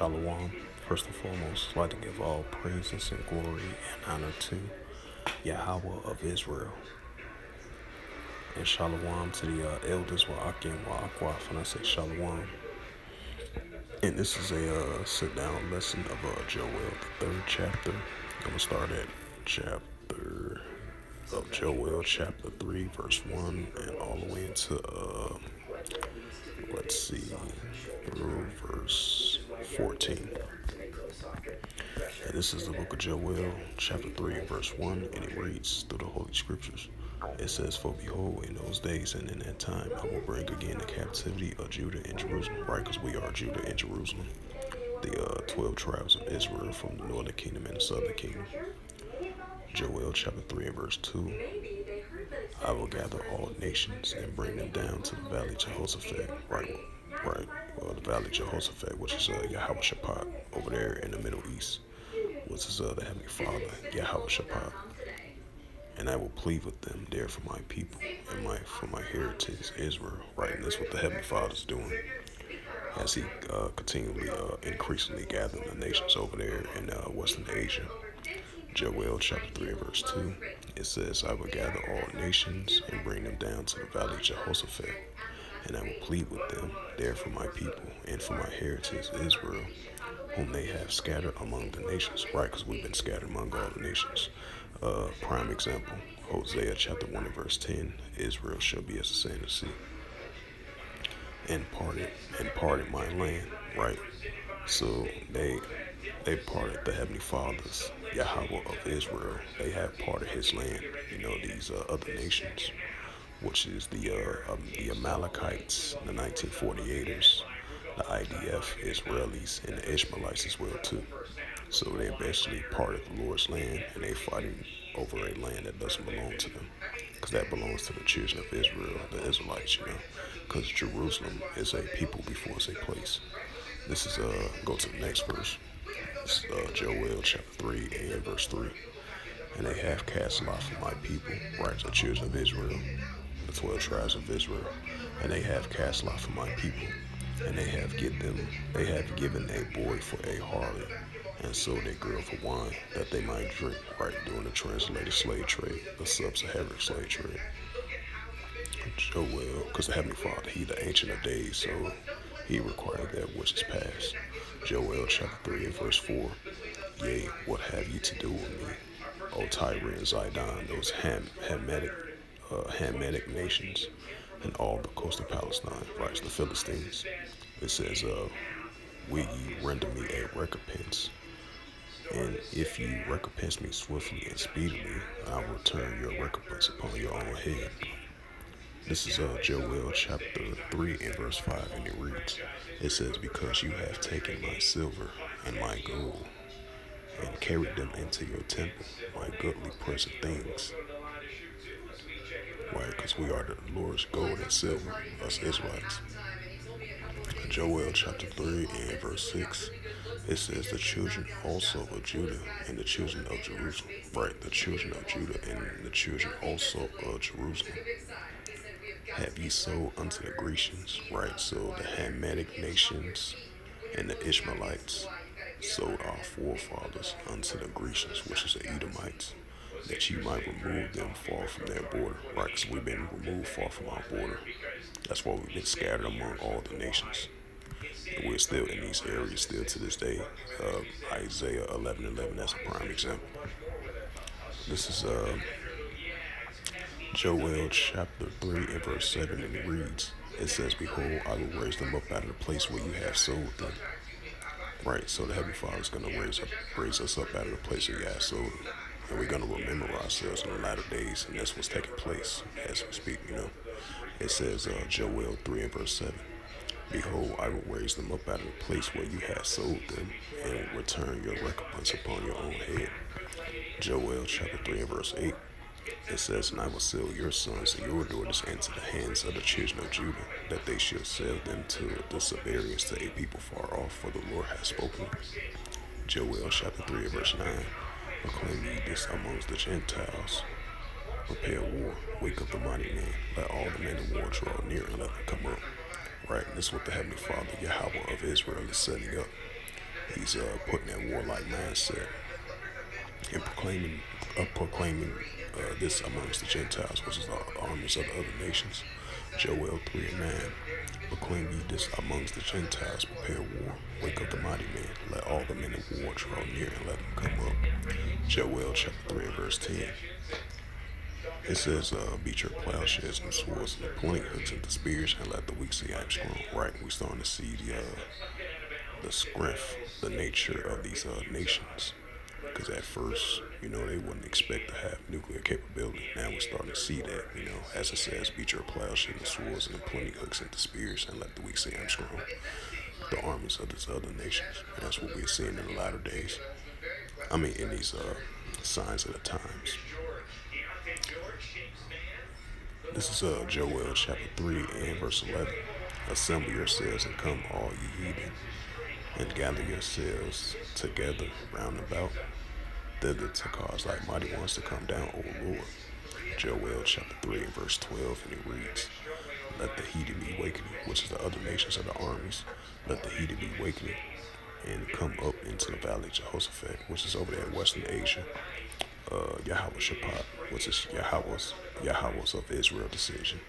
Shalom. First and foremost, I'd like to give all praises and glory and honor to Yahweh of Israel. And Shalom to the elders wa Akim wa Akwaf, and I say Shalom. And this is a sit-down lesson of Joel, the third chapter. I'm going to start at chapter of Joel, chapter 3, verse 1, and all the way into, through verse 14. And this is the book of Joel, chapter 3, verse 1, and it reads through the Holy Scriptures. It says, "For behold, in those days and in that time, I will bring again the captivity of Judah and Jerusalem." Right, because we are Judah and Jerusalem. The 12 tribes of Israel from the northern kingdom and the southern kingdom. Joel chapter 3 and verse 2. "I will gather all nations and bring them down to the valley of Jehoshaphat." Right. Well, the valley of Jehoshaphat, which is Yahweh Shaphat over there in the Middle East, which is the Heavenly Father, Yahweh Shaphat. "And I will plead with them there for my people and for my heritage, Israel." Right, and that's what the Heavenly Father is doing as He continually, increasingly gathering the nations over there in Western Asia. Joel chapter 3 and verse 2, it says, "I will gather all nations and bring them down to the valley of Jehoshaphat, and I will plead with them there for my people and for my heritage, Israel, whom they have scattered among the nations." Right, because we've been scattered among all the nations. Prime example, Hosea chapter 1 and verse 10, "Israel shall be as the sand of the sea, and parted my land." Right, so they parted the Heavenly Father's, Yahweh of Israel. They have parted His land. These other nations, which is the Amalekites, the 1948ers, the IDF, Israelis, and the Ishmaelites as well too. So they basically parted the Lord's land, and they fighting over a land that doesn't belong to them, because that belongs to the children of Israel, the Israelites. Because Jerusalem is a people before it's a place. This is go to the next verse. It's Joel chapter 3 and verse 3. "And they have cast lot for my people," right, the children of Israel, the 12 tribes of Israel. "And they have cast lot for my people, and they have given a boy for a harlot, and sold a girl for wine, that they might drink." Right, during the translated slave trade, the sub-Saharan slave trade. Joel, because the Heavenly Father, He the Ancient of Days, so He required that which is past. Joel chapter 3 and verse 4, "Yea, what have ye to do with me, O Tyre and Zidon, those Hamitic nations, and all the coast of Palestine," right, the Philistines. It says, "Will ye render me a recompense? And if ye recompense me swiftly and speedily, I will return your recompense upon your own head." This is Joel chapter 3 and verse 5, and it reads, it says, "Because you have taken my silver and my gold, and carried them into your temple, my goodly present things." Right, because we are the Lord's gold and silver, us Israelites. Joel chapter 3 and verse 6, it says, "The children also of Judah and the children of Jerusalem." Right, the children of Judah and the children also of Jerusalem. "Have ye sold unto the Grecians?" Right, so the Hamitic nations and the Ishmaelites sold our forefathers unto the Grecians, which is the Edomites, that ye might remove them far from their border. Right, because we've been removed far from our border. That's why we've been scattered among all the nations. And we're still in these areas, still to this day. Isaiah 11:11, that's a prime example. This is Joel chapter 3 and verse 7, and it reads, it says, "Behold, I will raise them up out of the place where you have sold them." Right, so the Heavenly Father is going to raise us up out of the place where you have sold them. And we're going to remember ourselves in the latter days, and that's what's taking place as we speak. It says Joel 3 and verse 7, "Behold, I will raise them up out of the place where you have sold them, and return your recompense upon your own head." Joel chapter 3 and verse 8, it says, "And I will sell your sons and your daughters into the hands of the children of Judah, that they shall sell them to the Sabarians, to a people far off, for the Lord has spoken." Joel chapter 3 and verse 9, "Proclaim ye this amongst the Gentiles. Prepare war, wake up the mighty man, let all the men of war draw near, and let them come up." Right, and this is what the Heavenly Father, Yahweh of Israel, is setting up. He's putting that warlike mindset and proclaiming this amongst the Gentiles, which is the armies of the other nations. Joel 3 and 9. Proclaim ye this amongst the Gentiles, prepare war, wake up the mighty men, let all the men of war draw near and let them come up. Joel chapter 3 and verse 10. It says, beat your plowshares and swords and the pointing hooks and the spears and let the weak say I'm strong. Right, we're starting to see the strength, the nature of these nations. Because at first, they wouldn't expect to have nuclear capability. Now we're starting to see that, as it says, beat your plowshares and swords and the pointing hooks and the spears and let the weak say I'm strong. The armies of these other nations. And that's what we're seeing in the latter days. In these signs of the times. This is Joel chapter 3 and verse 11. Assemble yourselves and come, all ye heathen, and gather yourselves together round about, thither to cause like mighty ones to come down, O Lord. Joel chapter 3 and verse 12, and it reads, let the heathen be awakening, which is the other nations of the armies. Let the heathen be awakening and come up into the valley of Jehoshaphat, which is over there in Western Asia. Yahweh Shaphat, which is Yahweh's of Israel decision.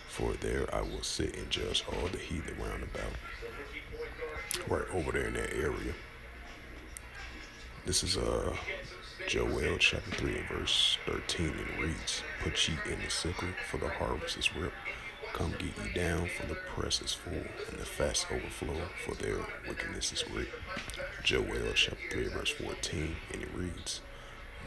For there I will sit and judge all the heathen round about. Right over there in that area. This is Joel chapter 3 and verse 13, and it reads, put ye in the sickle, for the harvest is ripe. Come get ye down, for the press is full, and the fast overflow, for their wickedness is great. Joel chapter 3 verse 14, and it reads,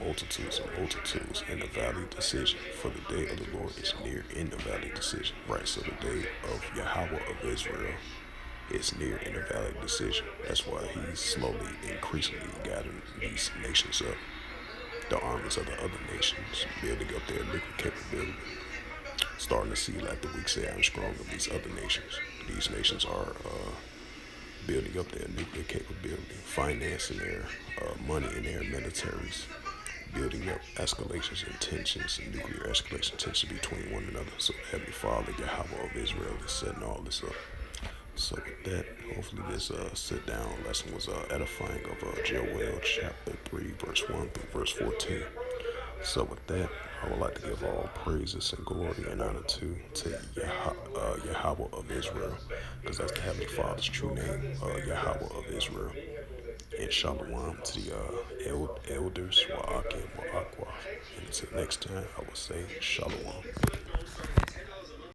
multitudes and multitudes in the valley decision, for the day of the Lord is near in the valley decision. Right, so the day of Yahweh of Israel is near in the valley decision. That's why he's slowly, increasingly gathering these nations up. The armies of the other nations, building up their nuclear capability. Starting to see, like the weak say, I'm strong of these other nations. These nations are building up their nuclear capability, financing their money in their militaries, building up escalations and tensions and nuclear escalation tension between one another. So Heavenly Father, Yahweh of Israel, is setting all this up. So with that, hopefully this sit-down lesson was edifying of Joel chapter 3, verse 1 through verse 14. So with that, I would like to give all praises and glory and honor to Yahweh of Israel, because that's the Heavenly Father's true name, Yahweh of Israel. And shalom to the elders, Wa'ak and Wa'akwa. And until next time, I will say shalom.